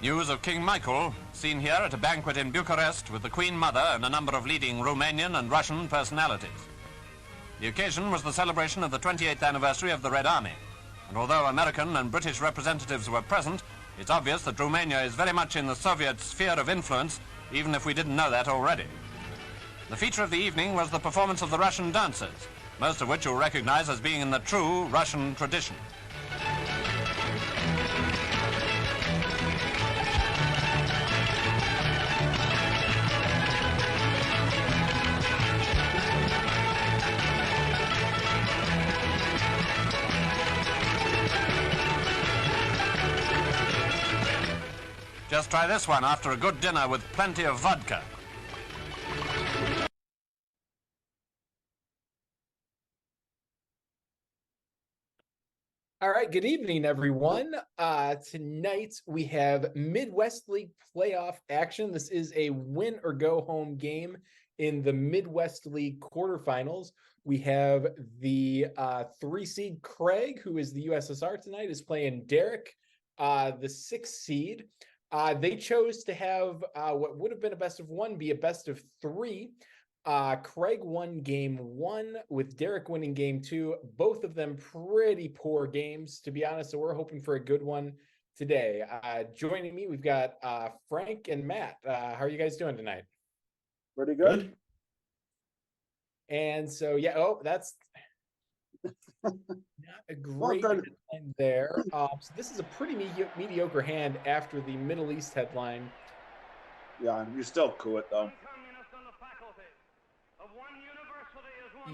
News of King Michael, seen here at a banquet in Bucharest with the Queen Mother and a number of leading Romanian and Russian personalities. The occasion was the celebration of the 28th anniversary of the Red Army, and although American and British representatives were present, it's obvious that Romania is very much in the Soviet sphere of influence, even if we didn't know that already. The feature of the evening was the performance of the Russian dancers, most of which you'll recognize as being in the true Russian tradition. Just try this one after a good dinner with plenty of vodka. All right, good evening, everyone. Tonight we have Midwest League playoff action. This is a win or go home game in the Midwest League quarterfinals. We have the 3 seed Craig, who is the USSR tonight, is playing Derek, the 6 seed. They chose to have what would have been a best of one be a best of three. Craig won game one with Derek winning game two. Both of them pretty poor games, to be honest. So we're hoping for a good one today. Joining me, we've got Frank and Matt. How are you guys doing tonight? Pretty good. And so, yeah, that's not a great headline there. So this is a pretty mediocre hand after the Middle East headline. Yeah, you still cool it though.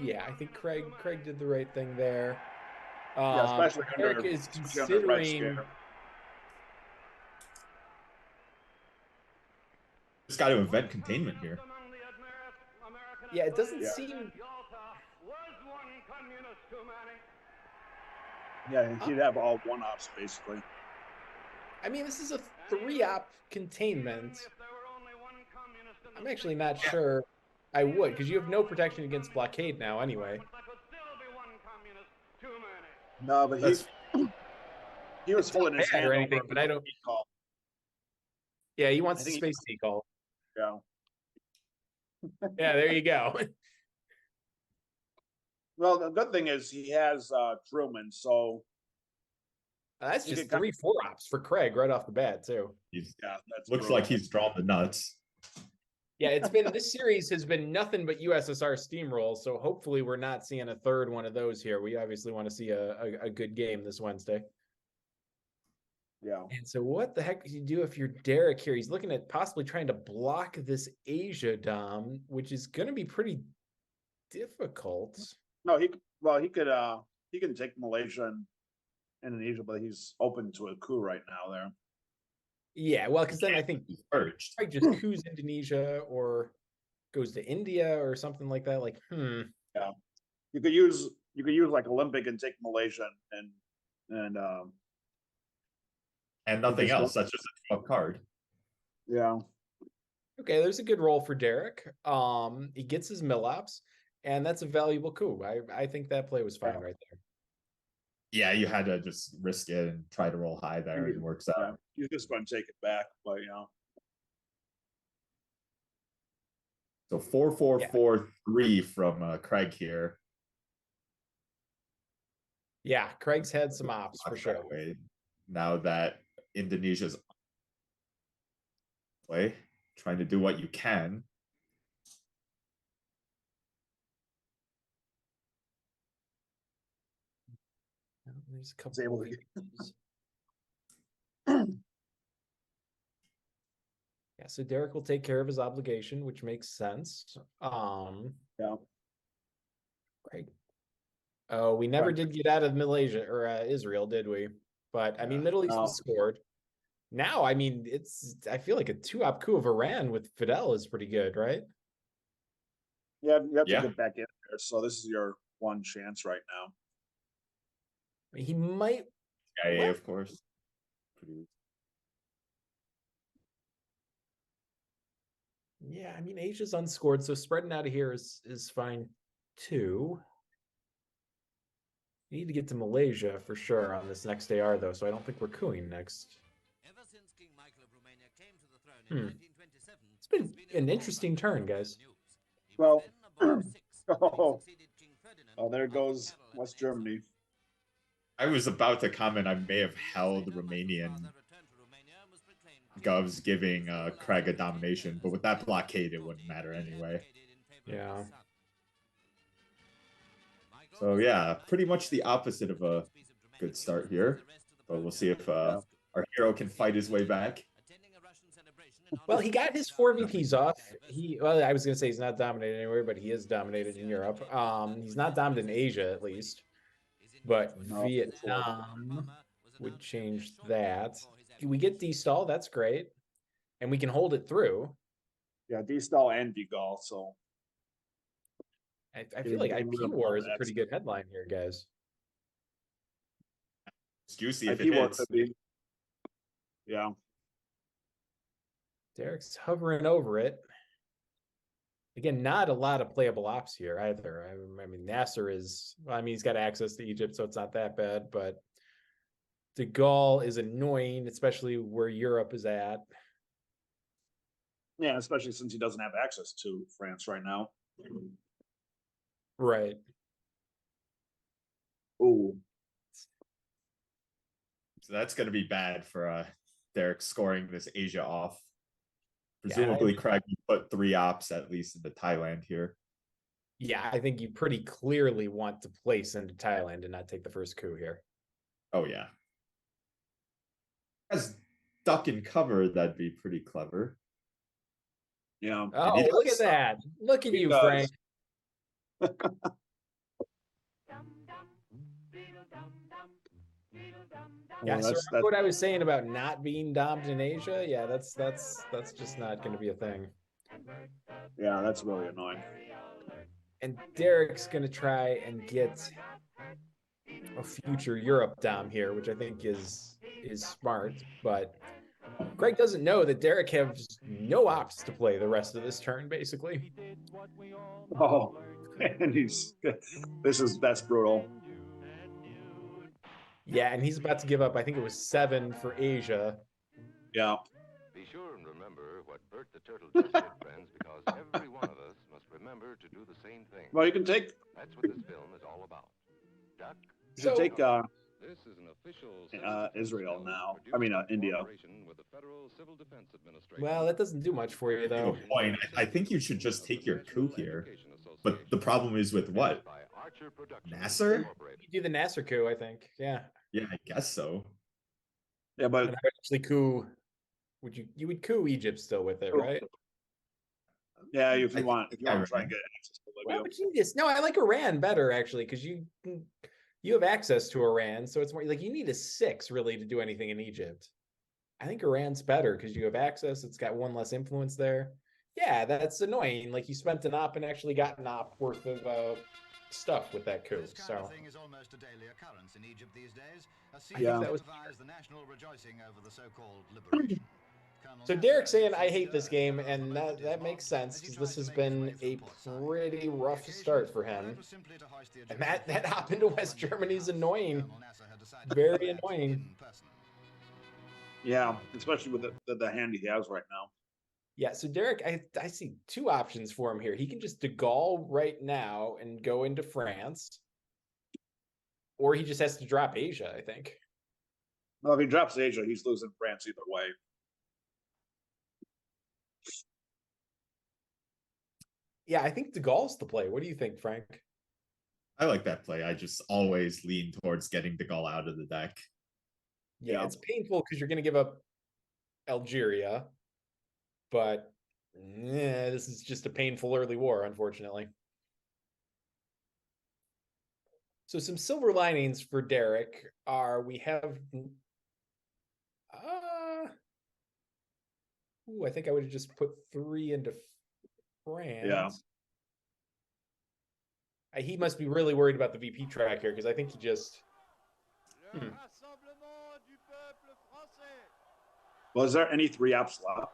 Yeah, I think Craig did the right thing there. Yeah, especially Eric is considering. Just got to invent containment here. Yeah, it doesn't seem. Yeah, he'd have all one-ops basically. I mean, this is a 3-op containment. I'm actually not sure I would, because you have no protection against blockade now anyway. No, but he was holding his hand or anything, but I don't. Call. Yeah, he wants the space decall. Yeah. Yeah, there you go. Well, the good thing is he has Truman, so that's just 3 4-ops for Craig right off the bat too. Looks like he's drawn the nuts. Yeah, this series has been nothing but USSR steamroll, so hopefully we're not seeing a third one of those here. We obviously want to see a good game this Wednesday. Yeah. And so what the heck do you do if you're Derek here? He's looking at possibly trying to block this Asia dom, which is going to be pretty difficult. No, he can take Malaysia and Indonesia, but he's open to a coup right now there. Yeah, well, because then I think he's urged. Probably just coups Indonesia or goes to India or something like that. Like, Yeah, you could use like Olympic and take Malaysia and nothing else. That's just a 12 card. Yeah. Okay, there's a good roll for Derek. He gets his mill-ops, and that's a valuable coup. I think that play was fine right there. Yeah, you had to just risk it and try to roll high there, and it works out. You're just going to take it back, but So 4-4-4-3 from Craig here. Yeah, Craig's had some ops for sure. Now that Indonesia's play, trying to do what you can. There's a couple of Yeah, so Derek will take care of his obligation, which makes sense. Yeah. Right. Oh, we never did get out of Malaysia or Israel, did we? But I mean, Middle East scored. Now, I mean, I feel like a 2-op coup of Iran with Fidel is pretty good, right? Yeah, you have to get back in there. So this is your one chance right now. He might. Yeah, of course. Yeah, I mean, Asia's unscored, so spreading out of here is fine too. We need to get to Malaysia for sure on this next AR, though, so I don't think we're cooing next. It's been an interesting turn, guys. Well, oh, there goes West Germany. I was about to comment I may have held Romanian govs giving Craig a domination, but with that blockade, it wouldn't matter anyway. Yeah. So yeah, pretty much the opposite of a good start here. But we'll see if our hero can fight his way back. Well, he got his 4 VPs off. Well, I was gonna say he's not dominated anywhere, but he is dominated in Europe. He's not dominated in Asia at least. But No, Vietnam would change that. We get D-stall, that's great. And we can hold it through. Yeah, D-stall and D-Gall, so. I feel like IP War is a pretty good headline here, guys. It's juicy if IP it War hits. could be. Yeah. Derek's hovering over it. Again, not a lot of playable ops here either. I mean, Nasser is, well, I mean, he's got access to Egypt, so it's not that bad, but De Gaulle is annoying, especially where Europe is at. Yeah, especially since he doesn't have access to France right now. Right. Ooh. So that's going to be bad for Derek scoring this Asia off. Presumably, Craig put 3 ops at least into Thailand here. Yeah, I think you pretty clearly want to place into Thailand and not take the first coup here. Oh, yeah. As duck and cover, that'd be pretty clever. Yeah. Oh, look at that. Look at you, Frank. Yeah, so that's what I was saying about not being domed in Asia. Yeah, that's just not going to be a thing. Yeah, that's really annoying. And Derek's going to try and get a future Europe dom here, which I think is smart. But Greg doesn't know that Derek has no ops to play the rest of this turn, basically. Oh, and that's brutal. Yeah, and he's about to give up, I think it was 7 for Asia. Yeah. Be sure and remember what Bert the Turtle just did, friends, because every one of us must remember to do the same thing. Well, you can take. That's what this film is all about. Duck. You should take This is an official Israel now. I mean, India. With the Federal Civil Defense Administration. Well, that doesn't do much for you, though. Good point. I think you should just take your coup here. But the problem is with what? Nasser? You do the Nasser coup, I think. Yeah. Yeah, I guess so. Yeah, but and I would actually coup. You would coup Egypt still with it, right? Yeah, if you want to try and get access to Libya. Why would you just? No, I like Iran better actually because you have access to Iran, so it's more like you need a 6 really to do anything in Egypt. I think Iran's better because you have access. It's got 1 less influence there. Yeah, that's annoying. Like you spent an op and actually got an op worth of stuff with that coup. This kind of thing is almost a daily occurrence in Egypt these days. That was the national rejoicing over the so-called liberation. So Derek's saying I hate this game, and that makes sense because this has been a pretty rough start for him. And that happened to West Germany is annoying, very annoying. Yeah, especially with the hand he has right now. Yeah, so Derek, I see 2 options for him here. He can just de Gaulle right now and go into France, or he just has to drop Asia, I think. Well, if he drops Asia, he's losing France either way. Yeah, I think de Gaulle's the play. What do you think, Frank? I like that play. I just always lean towards getting de Gaulle out of the deck. Yeah, it's painful because you're going to give up Algeria, but this is just a painful early war, unfortunately. So some silver linings for Derek are we have... I think I would have just put 3 into France. Yeah. He must be really worried about the VP track here because I think he just... Well, is there any 3 ops left?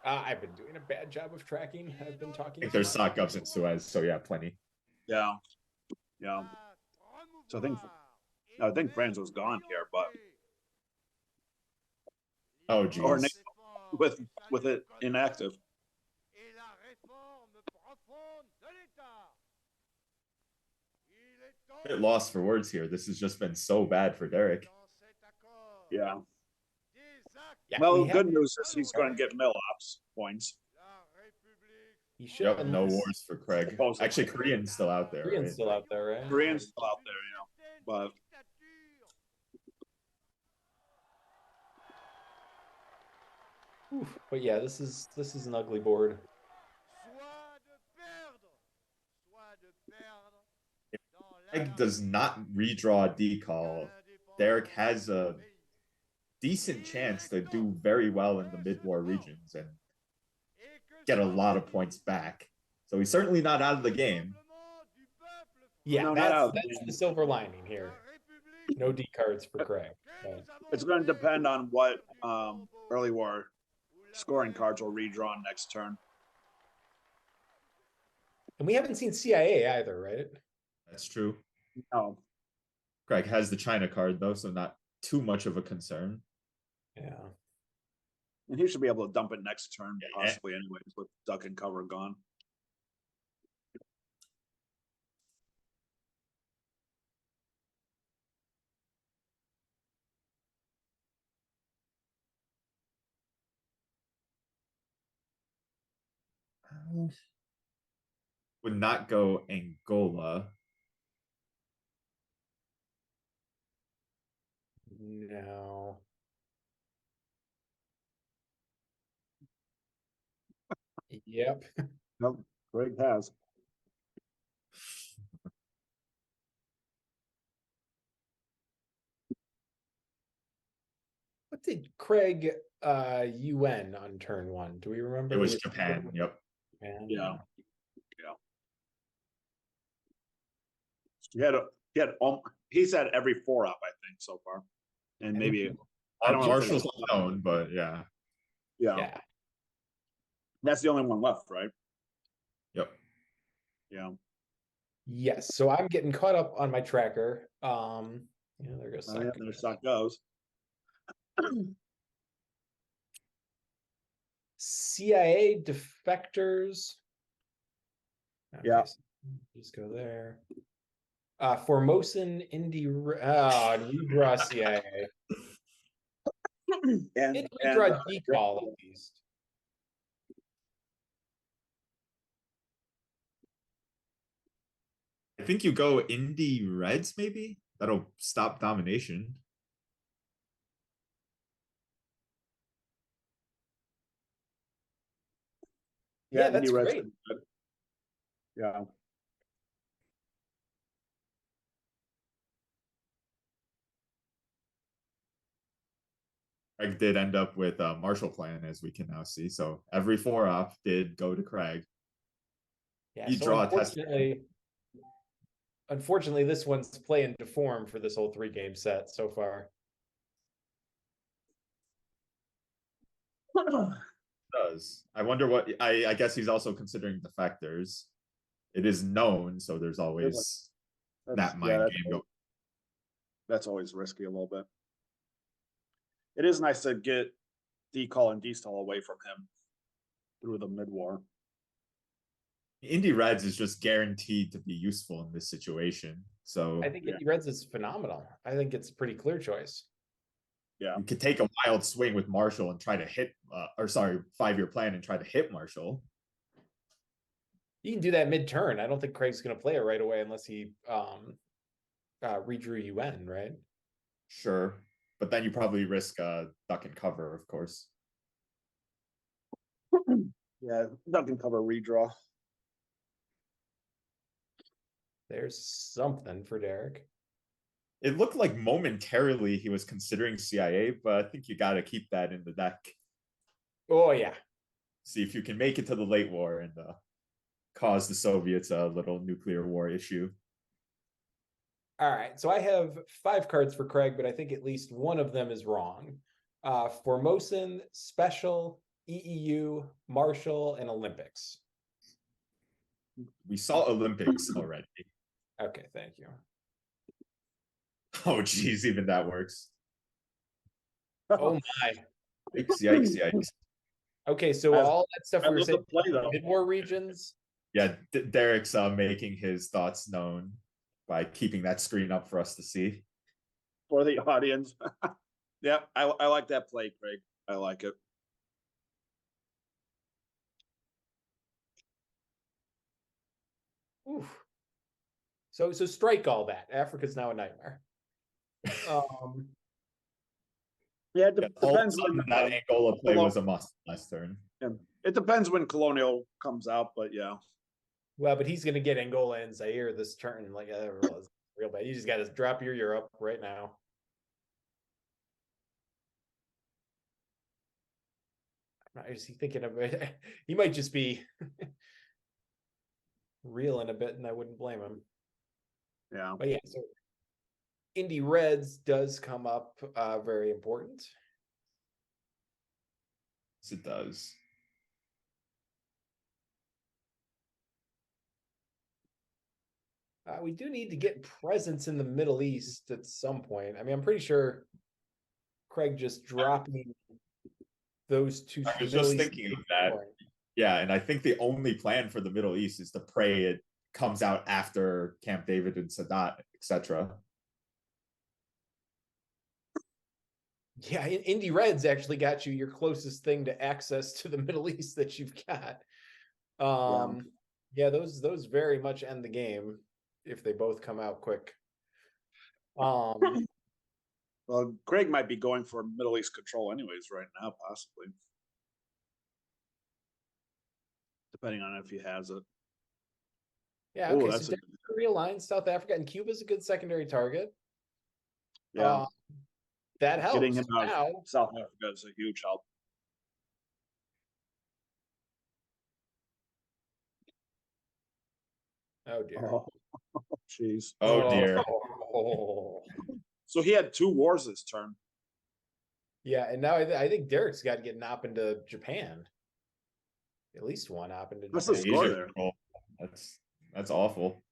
I've been doing a bad job of tracking. I've been talking. I think there's sock ups in Suez, so yeah, plenty. Yeah. So I think France was gone here, but Oh, or geez. with it inactive. Bit lost for words here. This has just been so bad for Derek. Yeah. Yeah, Well, we good have- news is he's going to get mill-ops points. He should. Yep, no wars for Craig. Supposedly. Actually, Korean's still out there, Korean's right? still out there, right? Korean's still out there, you know, but Oof. But yeah, this is an ugly board. Craig does not redraw a decall. Derek has a decent chance to do very well in the mid-war regions and get a lot of points back. So he's certainly not out of the game. Yeah, No, not out. that's the silver lining here. No D cards for Craig. But it's going to depend on what early war scoring cards will redraw next turn. and we haven't seen CIA either, right? That's true. No, Craig has the China card, though, so not too much of a concern. Yeah. and he should be able to dump it next turn, Yeah. possibly anyways, with duck and cover gone. Would not go Angola. No. Yep. Nope, Greg has. What did Craig UN on turn one? Do we remember? It was Japan. Yep. Japan? Yeah. He's had every 4-up, I think, so far, and maybe I don't know. Marshall's unknown, but yeah. Yeah. That's the only one left, right? Yep. Yeah. Yes. So I'm getting caught up on my tracker. Yeah, there goes. Oh, yeah, there stock goes. CIA defectors. Okay, Yeah. so just go there. Formosan Indie. Redraw CIA. And Redraw decall at least. I think you go indie reds, maybe? That'll stop domination. Yeah, that's Indie Reds great. is good. Yeah. Craig did end up with a Marshall Plan, as we can now see. So every 4-up did go to Craig. Yeah, You so draw a test. Unfortunately, this one's playing to form for this whole 3-game set so far. Does. I wonder what I guess he's also considering defectors. It is known, so there's always that mind game going. That's always risky a little bit. It is nice to get decall and destall away from him through the mid-war. Indie Reds is just guaranteed to be useful in this situation. So I think Indie Reds is phenomenal. I think it's a pretty clear choice. Yeah. you could take a wild swing with Marshall and try to hit, 5-year plan and try to hit Marshall. You can do that mid-turn. I don't think Craig's going to play it right away unless he redrew UN, right? Sure. But then you probably risk duck and cover, of course. Yeah, duck and cover redraw. There's something for Derek. It looked like momentarily he was considering CIA, but I think you got to keep that in the deck. Oh, yeah. See if you can make it to the late war and cause the Soviets a little nuclear war issue. All right. So I have 5 cards for Craig, but I think at least one of them is wrong. Formosan, Special, EEU, Marshall, and Olympics. We saw Olympics already. Okay, thank you. Oh, geez, even that works. Oh my. Yikes, yikes, yikes. Okay, so I- all that stuff I we were love the saying, play, though. mid-war regions. Yeah, Derek's making his thoughts known by keeping that screen up for us to see. For the audience. Yeah, I like that play, Craig. I like it. Oof. So strike all that. Africa's now a nightmare. Um, Yeah, it Yeah, all of a depends when sudden, that Angola play was a must last turn. it depends when Colonial comes out, but yeah. well, but he's gonna get Angola and Zaire this turn, like real bad. You just gotta drop your Europe right now. Is he thinking of it? He might just be reeling a bit, and I wouldn't blame him. Yeah. But yeah, so Indy Reds does come up very important. Yes, it does. We do need to get presence in the Middle East at some point. I mean, I'm pretty sure Craig just dropping those two. I was Middle just East thinking of that. Yeah, and I think the only plan for the Middle East is to pray it comes out after Camp David and Sadat, etc. Yeah, Indy Reds actually got you your closest thing to access to the Middle East that you've got. Yeah, those very much end the game if they both come out quick. Well, Craig might be going for Middle East control anyways right now, possibly. Depending on if he has it. Yeah, okay. So realign South Africa, and Cuba's a good secondary target. Yeah. That helps. Getting him out now, of South Africa is a huge help. Oh dear. Oh, jeez. Oh dear. Oh. So he had 2 wars this turn. Yeah, and now I think Derek's got to get Nop into Japan. At least one Nop into What's the Japan. score Asia there? control. That's awful.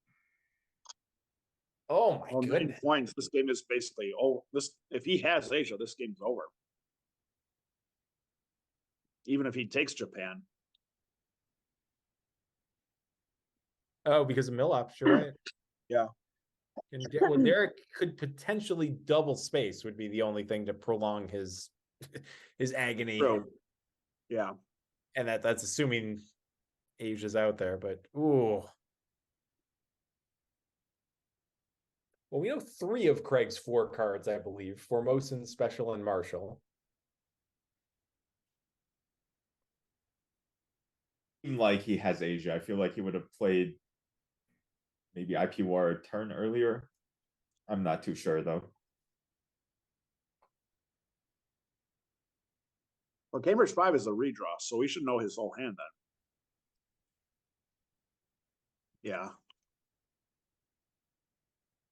Oh my 9 goodness. points. This game is basically if he has Asia, this game's over. Even if he takes Japan. Oh, because of Millops, you're right. Yeah. And well, Derek could potentially double space would be the only thing to prolong his agony. True. Yeah. And that's assuming Asia's out there, but ooh. Well, we know 3 of Craig's 4 cards, I believe. Formosan, Special, and Marshall. Like he has Asia. I feel like he would have played maybe IP War a turn earlier. I'm not too sure though. Well, Cambridge 5 is a redraw, so we should know his whole hand then. Yeah.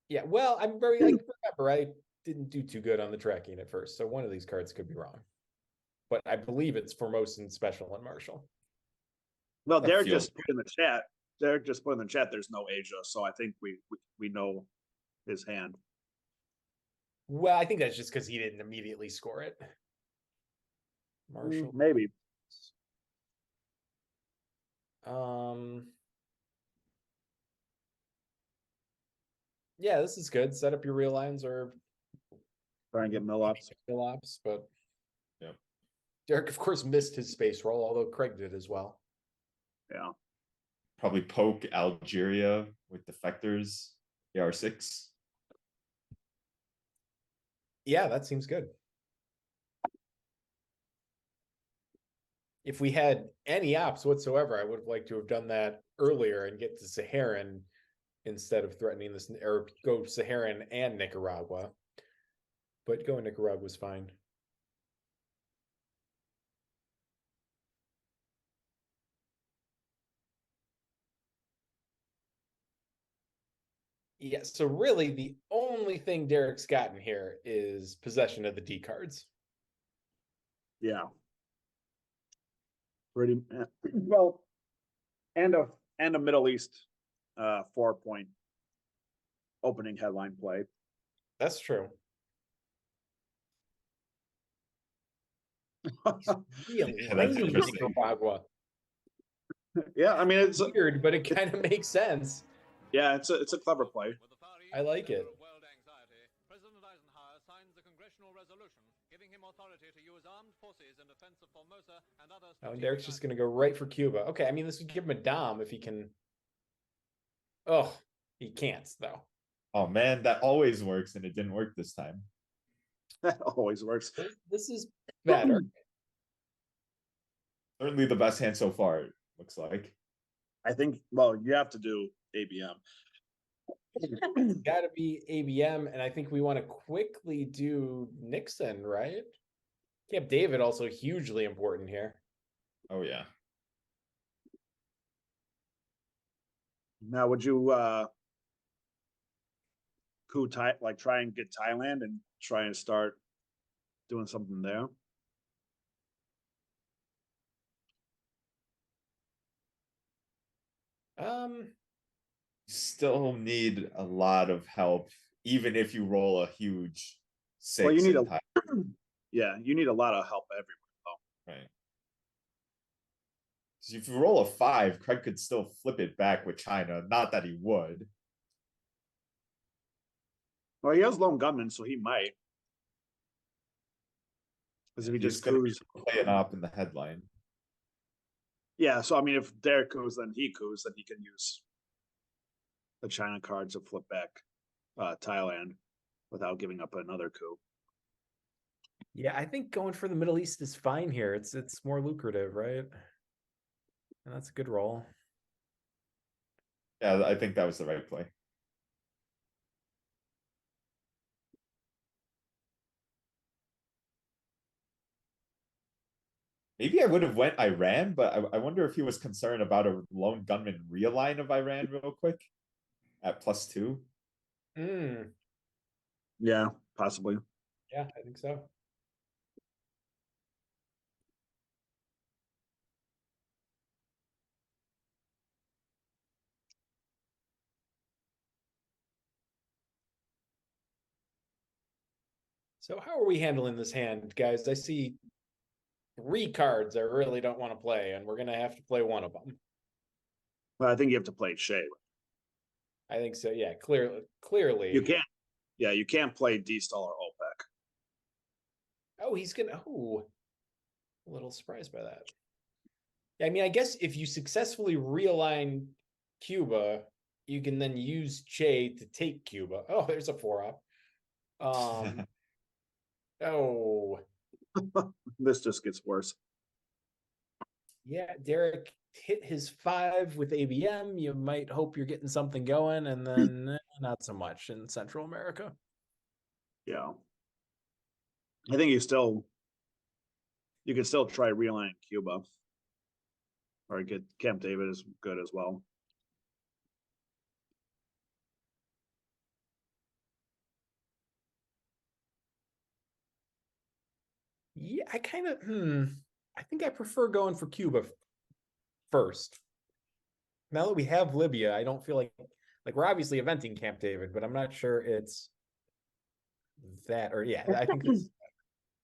Yeah, well, I'm very remember I didn't do too good on the tracking at first, so one of these cards could be wrong. But I believe it's Formosan, Special, and Marshall. Well, Derek just put in the chat. Derek just put in the chat. There's no Asia, so I think we know his hand. Well, I think that's just because he didn't immediately score it. Marshall, maybe. Yeah, this is good. Set up your real lines or try and get Millops. But yeah. Derek, of course, missed his space roll, although Craig did as well. Yeah. Probably poke Algeria with defectors, AR6. Yeah, that seems good. If we had any ops whatsoever, I would have liked to have done that earlier and get to Saharan instead of threatening this, or go Saharan and Nicaragua. But going Nicaragua was fine. Yeah, so really the only thing Derek's gotten here is possession of the D cards. Yeah. Pretty well, and a Middle East 4-point opening headline play. That's true. that's Rearranging interesting. Nicaragua. Yeah, I mean it's Weird, but it kind of makes sense. yeah, it's a clever play. I like it. President Eisenhower signs a congressional resolution giving him authority to use armed forces in defense of Formosa and other. Oh, and Derek's just gonna go right for Cuba. Okay, I mean this would give him a dom if he can. Oh, he can't though. Oh man, that always works, and it didn't work this time. That always works. This is better. Certainly the best hand so far, it looks like. I think, well, you have to do ABM. Got to be ABM, and I think we want to quickly do Nixon, right? Camp David also hugely important here. Oh yeah. Now, would you try and get Thailand and try and start doing something there? Still need a lot of help, even if you roll a huge 6. Well, you need in a Thailand, yeah, you need a lot of help everywhere. right? 'Cause if you roll a 5, Craig could still flip it back with China. Not that he would. Well, he has lone gunman, so he might. Because if he He's just gonna coups, play it up in the headline. yeah. So I mean, if Derek coups, then he can use the China card to flip back Thailand without giving up another coup. Yeah, I think going for the Middle East is fine here. It's more lucrative, right? And that's a good roll. Yeah, I think that was the right play. Maybe I would have went Iran, but I wonder if he was concerned about a lone gunman realign of Iran real quick at +2. Yeah, possibly. Yeah, I think so. So how are we handling this hand, guys? I see 3 cards I really don't want to play, and we're gonna have to play one of them. But I think you have to play Shea. I think so. Yeah, clearly. You can't. Yeah, you can't play D-Stall or OPEC. Oh, he's gonna. Oh, a little surprised by that. Yeah, I mean, I guess if you successfully realign Cuba, you can then use Che to take Cuba. Oh, there's a 4-up. Oh, This just gets worse. yeah, Derek hit his 5 with ABM. You might hope you're getting something going, and then not so much in Central America. Yeah. I think you can still try realigning Cuba. Or get Camp David is good as well. Yeah, I kind of, I think I prefer going for Cuba first. Now that we have Libya, I don't feel like we're obviously eventing Camp David, but I'm not sure it's that, or yeah, I think it's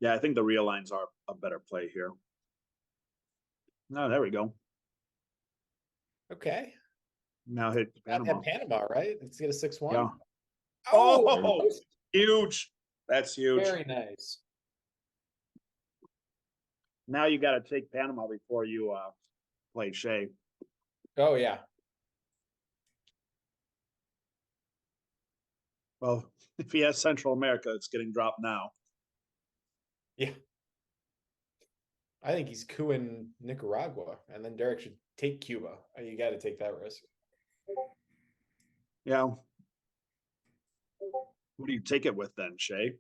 Yeah, I think the realigns are a better play here. No, there we go. okay. Now hit Panama. At Panama, right? Let's get a 6-1. Yeah. Oh, Huge. That's huge. very nice. Now you got to take Panama before you play Shea. Oh yeah. Well, if he has Central America, it's getting dropped now. Yeah. I think he's cooing Nicaragua, and then Derek should take Cuba. You got to take that risk. Yeah. Who do you take it with then, Shea?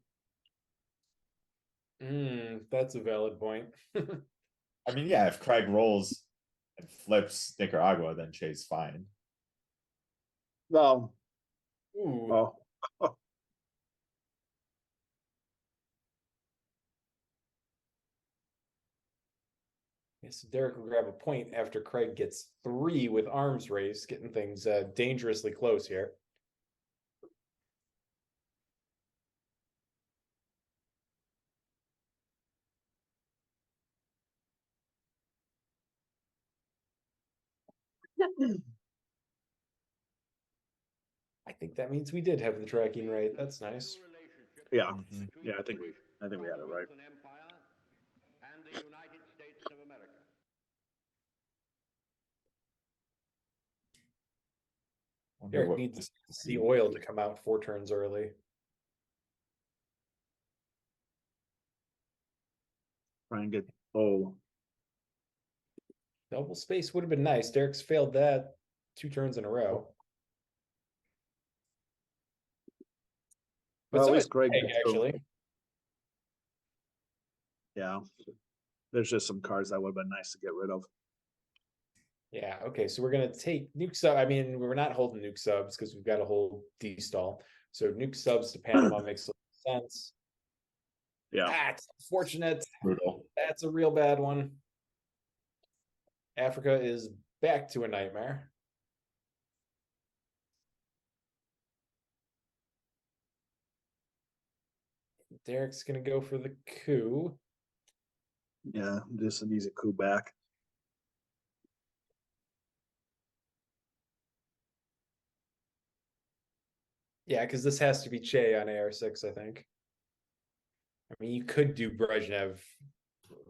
That's a valid point. I mean, yeah, if Craig rolls and flips Nicaragua, then Che's fine. Well, Ooh. oh. Yes, Derek will grab a point after Craig gets 3 with arms race, getting things dangerously close here. I think that means we did have the tracking right. That's nice. Yeah, Mhm. yeah, I think we had it right. And the United States of America. Wonder Derek what needs the oil to come out 4 turns early. Try and get Double space would have been nice. Derek's failed that 2 turns in a row. But well, so at is least Greg Peg, gets to- actually. Yeah, there's just some cards that would have been nice to get rid of. Yeah, okay, so we're gonna take nuke sub. I mean, we're not holding nuke subs because we've got to hold D-stall. So nuke subs to Panama makes a lot of sense. Yeah, That's unfortunate. brutal. That's a real bad one. Africa is back to a nightmare. Derek's gonna go for the coup. yeah, just an easy coup back. Yeah, because this has to be Che on AR6, I think. I mean, you could do Brezhnev,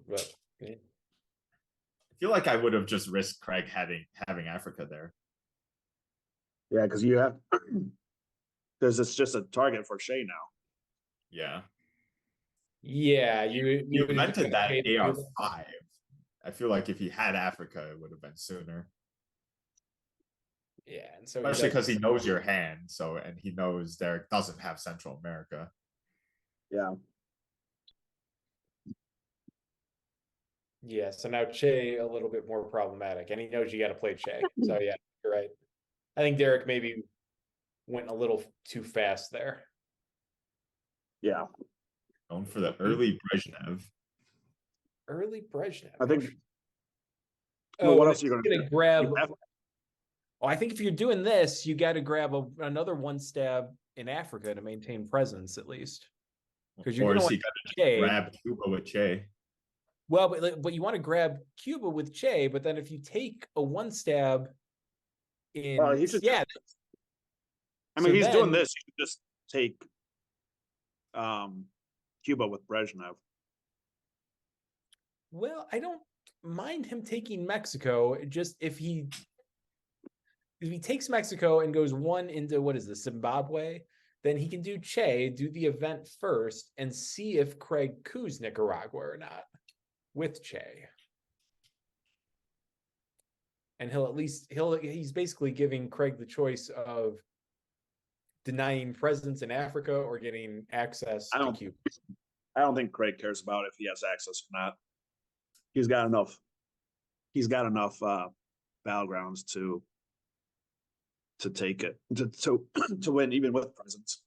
but I feel like I would have just risked Craig having Africa there. Yeah, because you have because it's just a target for Shea now. Yeah. yeah, You would have invented that paid to do AR5. I feel like if he had Africa, it would have been sooner. Yeah, and so Especially because he does- knows your hand, and he knows Derek doesn't have Central America. Yeah, Yeah, so now Che a little bit more problematic, and he knows you got to play Che. So yeah, you're right. I think Derek maybe went a little too fast there. yeah. Going for the early Brezhnev. Early Brezhnev. I think. Oh, Well, what and else are you it's gonna do? grab? You have- Oh, I think if you're doing this, you got to grab another 1 stab in Africa to maintain presence at least. Because you're Or going is to he want going to Che. grab Cuba with Che? Well, but you want to grab Cuba with Che, but then if you take a 1 stab in, he should. yeah. I mean, So he's then- doing this. You could just take Cuba with Brezhnev. Well, I don't mind him taking Mexico. Just if he takes Mexico and goes 1 into what is this, Zimbabwe, then he can do Che, do the event first, and see if Craig coups Nicaragua or not with Che. And he's basically giving Craig the choice of denying presence in Africa or getting access to Cuba. I don't think Craig cares about if he has access or not. He's got enough. He's got enough battlegrounds to take it to win even with presence.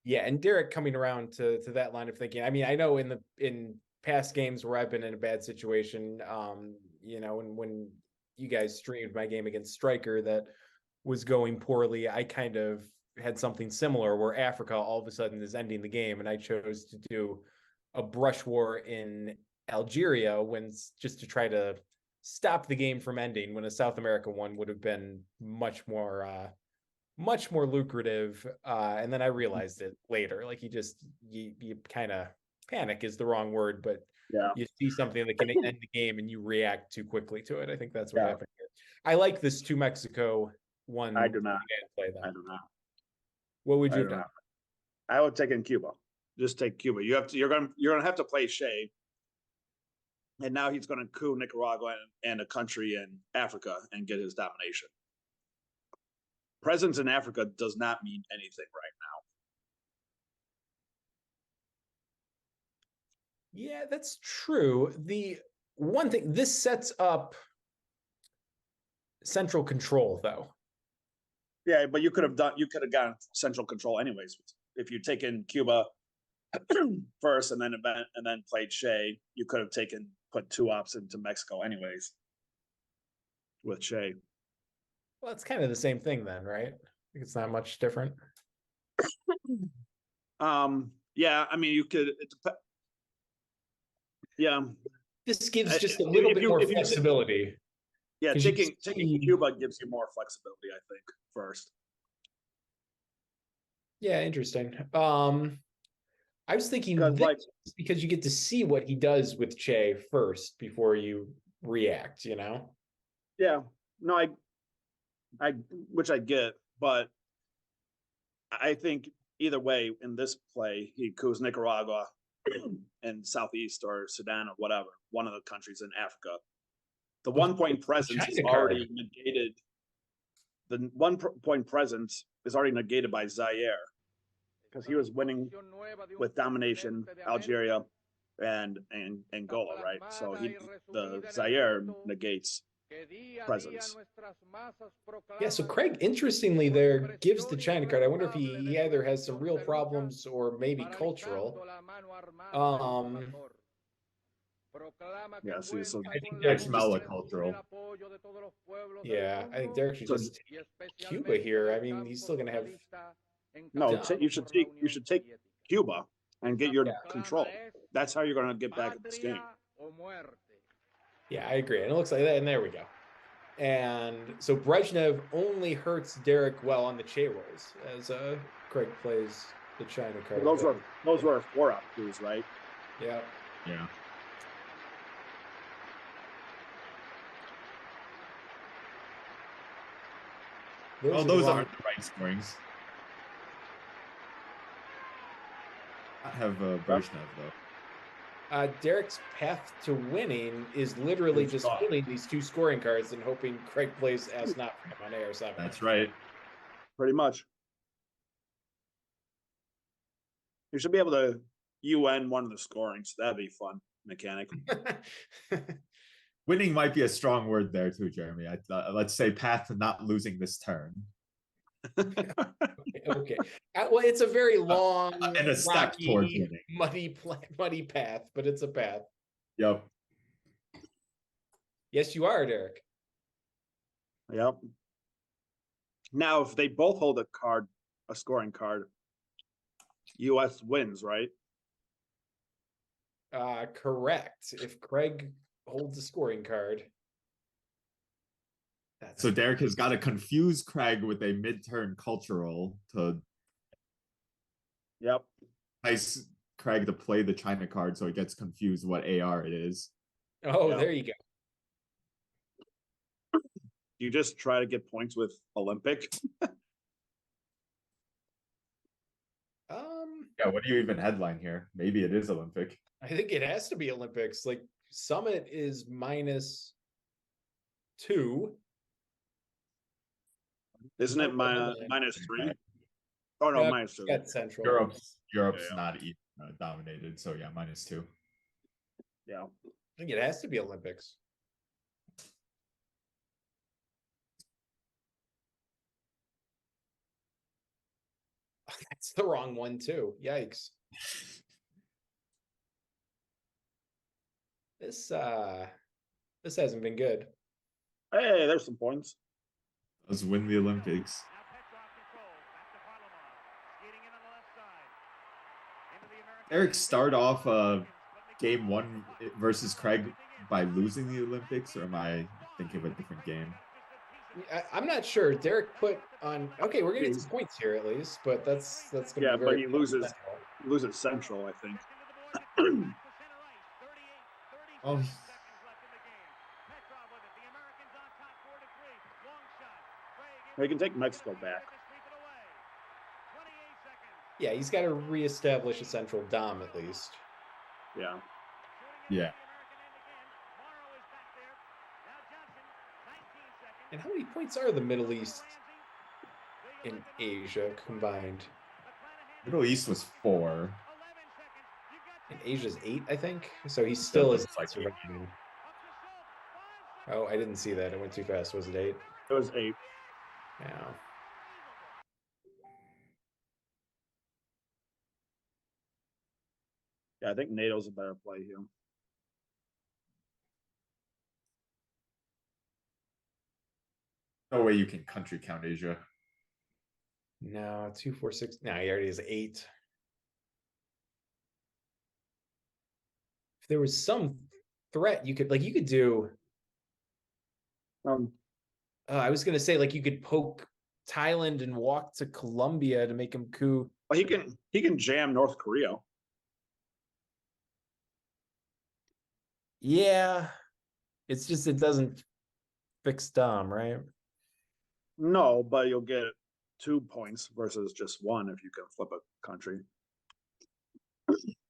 Yeah, and Derek coming around to that line of thinking. I mean, I know in past games where I've been in a bad situation, when you guys streamed my game against Striker that was going poorly, I kind of had something similar where Africa all of a sudden is ending the game, and I chose to do a brush war in Algeria just to try to stop the game from ending, when a South America one would have been much more lucrative. And then I realized it later, like you kind of panic is the wrong word, but Yeah, you see something that can end the game and you react too quickly to it. I think that's what Yeah. happened here. I like this 2 Mexico one. I do not. Play that. I do not. What would you I have do done? not. I would take in Cuba. Just take Cuba. You're gonna have to play Shea. And now he's going to coup Nicaragua and a country in Africa and get his domination. Presence in Africa does not mean anything right now. Yeah, that's true. The one thing, this sets up central control, though. Yeah, but you could have gotten central control anyways. If you take in Cuba first and then played Shea, you could have put 2 ops into Mexico anyways with Shea. Well, it's kind of the same thing then, right? It's not much different. Yeah, I mean, you could. Yeah, This gives just a little bit more flexibility. Yeah, 'Cause you taking see- Cuba gives you more flexibility, I think, first. Yeah, interesting. I was thinking Because like this because you get to see what he does with Che first before you react, you know? yeah, no, I which I get, but I think either way in this play, he coups Nicaragua in Southeast or Sudan or whatever, one of the countries in Africa. The Well, 1 point presence is China already card. negated. The 1 point presence is already negated by Zaire because he was winning with domination, Algeria and Angola, right? So the Zaire negates presence. Yeah, so Craig, interestingly, there gives the China card. I wonder if he either has some real problems or maybe cultural. Yeah, see, so I think That's Derek just, cultural. yeah, I think Derek should So- just take Cuba here. I mean, he's still gonna have no, Dumb. you should take Cuba and get your Yeah. control. That's how you're going to get back in this game. Yeah, I agree. And it looks like that, and there we go. And so Brezhnev only hurts Derek well on the Che rolls as Craig plays the China card. Those were 4-up coups, right? Yeah. Yeah. Those aren't the right scorings. I have Brezhnev though. Derek's path to winning is literally Is just draw. pulling these 2 scoring cards and hoping Craig plays as not for him on AR7. That's right. Pretty much. You should be able to UN one of the scorings. That'd be fun mechanic. Winning might be a strong word there too, Jeremy. Let's say path to not losing this turn. Okay. Well, it's a very long and a step rocky, towards winning. muddy path, but it's a path. Yep. Yes, you are, Derek. Yep. Now, if they both hold a scoring card, US wins, right? Correct. If Craig holds a scoring card. So Derek has got to confuse Craig with a mid-turn cultural to Yep. entice Craig to play the China card so he gets confused what AR it is. Oh, Yeah. there you go. You just try to get points with Olympic. Yeah, what do you even headline here? Maybe it is Olympic. I think it has to be Olympics. Like Summit is -2. Isn't it -3? Oh no, -2. Got Central. Europe's Yeah. not dominated, so yeah, -2. Yeah. I think it has to be Olympics. That's the wrong one too. Yikes. This hasn't been good. Hey, there's some points. Let's win the Olympics. Eric start off game 1 versus Craig by losing the Olympics, or am I thinking of a different game? I'm not sure. Derek put on. Okay, we're gonna get some points here at least, but that's gonna Yeah, be very. but he loses Central, I think. Oh, He can take Mexico back. Yeah, he's got to reestablish a central dom at least. Yeah. yeah. And how many points are the Middle East and Asia combined? Middle East was 4. And Asia's 8, I think. So he still is looks like surviving. Oh, I didn't see that. It went too fast. Was it 8? It was 8. Yeah. Yeah, I think NATO's a better play here. No way you can country count Asia. No, 2, 4, 6. No, he already has 8. If there was some threat, you could do I was gonna say like you could poke Thailand and walk to Colombia to make him coup. Well, he can jam North Korea. Yeah, it's just it doesn't fix Dom, right? No, but you'll get 2 points versus just one if you can flip a country.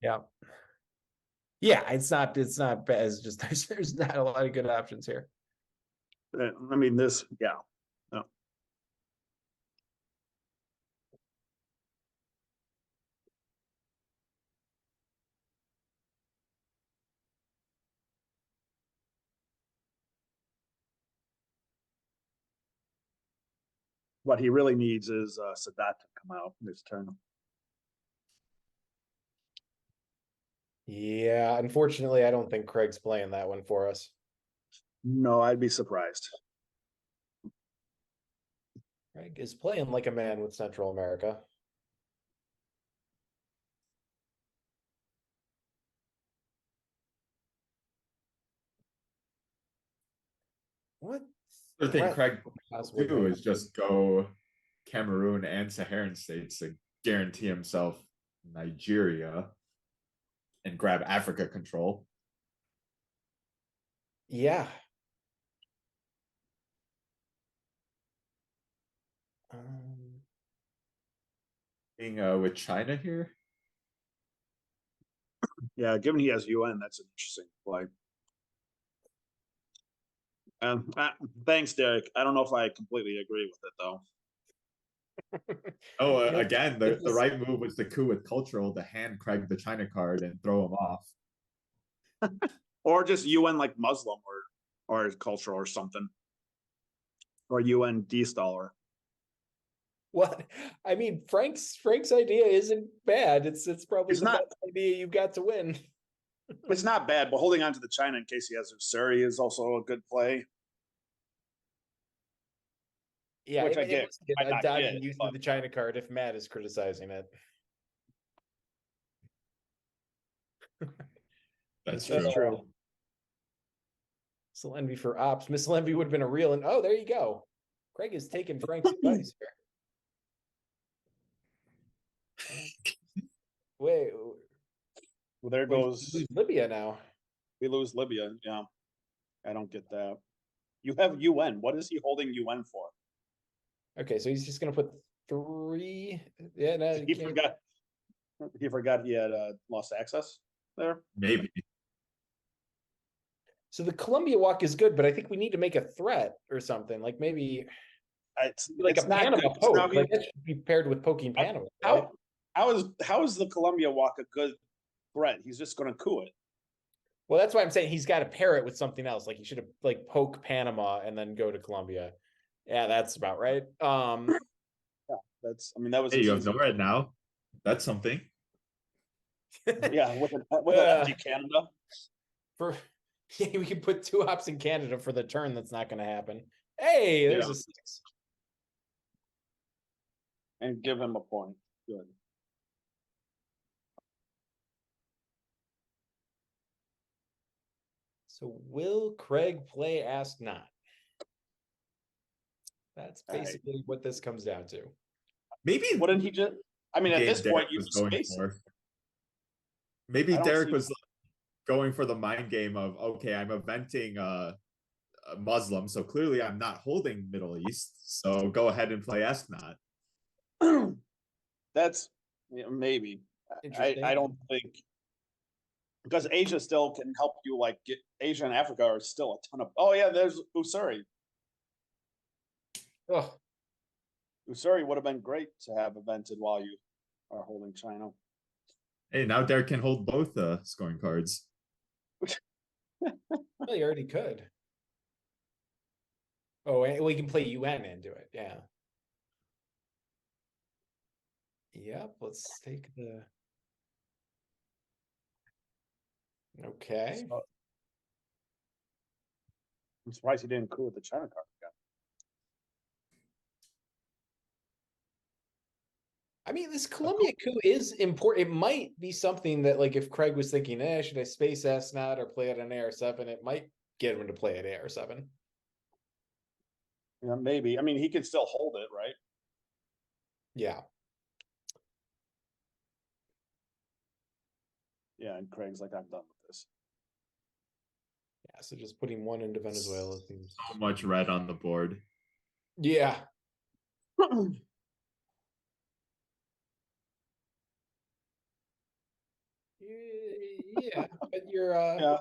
Yeah. Yeah, it's not bad. It's just there's not a lot of good options here. I mean, this, yeah. No. What he really needs is Sadat to come out this turn. Yeah, unfortunately, I don't think Craig's playing that one for us. No, I'd be surprised. Craig is playing like a man with Central America. What? The thing Craig Possibly do is just go Cameroon and Saharan states to guarantee himself Nigeria and grab Africa control. Yeah. Being with China here. Yeah, given he has UN, that's an interesting play. Thanks, Derek. I don't know if I completely agree with it though. Oh, again, the right move was to coup with cultural to hand Craig the China card and throw him off. Or just UN like Muslim or cultural or something. Or UN D-staller. What? I mean, Frank's idea isn't bad. It's probably It's the not- best idea you've got to win. It's not bad, but holding on to the China in case he has Surrey is also a good play. Yeah, Which I it get, was good. might A not dodging get, using but- the China card if Matt is criticizing it. That's That's true. Miss Envy for ops. Miss Envy would have been a real and oh, there you go. Craig is taking Frank's advice here. Wait, Well, there goes we lose Libya now. we lose Libya. Yeah, I don't get that. You have UN. What is he holding UN for? Okay, so he's just gonna put 3. Yeah, no, He forgot. He forgot he had lost access there. Maybe. So the Columbia walk is good, but I think we need to make a threat or something. Like maybe like It's a not Panama good. poke. Now he- Like that should be paired with poking Panama. Right? how is the Columbia walk a good threat? He's just going to coup it. Well, that's why I'm saying he's got to pair it with something else. Like he should have like poke Panama and then go to Colombia. Yeah, that's about right. Yeah, that's. I mean, that was. Hey, you have no red now. That's something. Yeah, with an empty Canada. Yeah, we can put 2 hops in Canada for the turn. That's not going to happen. Hey, there's Yeah. a 6. And give him a point. Good. So will Craig play Ask Not? That's All right. basically what this comes down to. Maybe Wouldn't he just? I mean, at game this Derek point, you was just going space it. for. Maybe I don't Derek see- was going for the mind game of, okay, I'm eventing a Muslim, so clearly I'm not holding Middle East, so go ahead and play Ask Not. That's maybe. Interesting. I don't think because Asia still can help you. Like get Asia and Africa are still a ton of. Oh yeah, there's Usuri. Oh, Usuri would have been great to have evented while you are holding China. Hey, now Derek can hold both scoring cards. well, you already could. Oh, and we can play UN into it. Yeah. Yep. Let's take the. Okay. So, I'm surprised he didn't coup with the China card again. I mean, this Columbia coup is important. It might be something that, like, if Craig was thinking, should I space S not or play it on AR7, it might get him to play at AR7. Yeah, maybe. I mean, he can still hold it, right? Yeah. Yeah, and Craig's like, I'm done with this. Yeah. So just putting one into Venezuela seems. So much red on the board. Yeah. Yeah, but you're Yeah.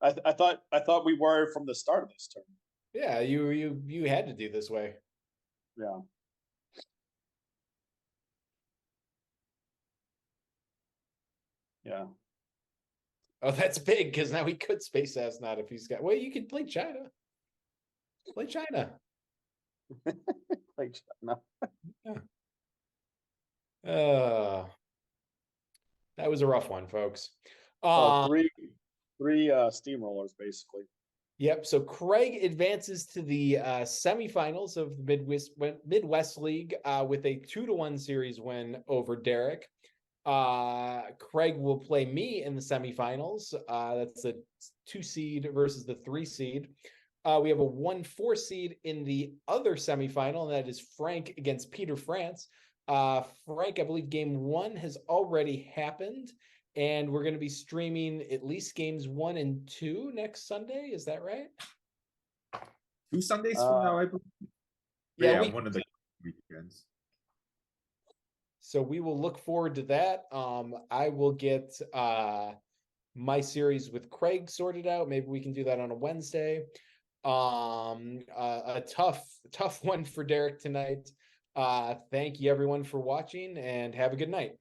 I thought we were from the start of this turn. yeah, you had to do this way. Yeah. Yeah. Oh, that's big because now he could space ass not if he's got. Well, you could play China. Play China. Like, no. That was a rough one, folks. Three steamrollers basically. Yep. So Craig advances to the semifinals of the Midwest League with a 2-1 series win over Derek. Craig will play me in the semifinals. That's a 2 seed versus the 3 seed. We have a 1-4 seed in the other semifinal, and that is Frank against Peter France. Frank, I believe game 1 has already happened, and we're going to be streaming at least games 1 and 2 next Sunday. Is that right? 2 Sundays from now, I believe. Yeah, one of the weekends. So we will look forward to that. I will get my series with Craig sorted out. Maybe we can do that on a Wednesday. A tough one for Derek tonight. Thank you everyone for watching, and have a good night.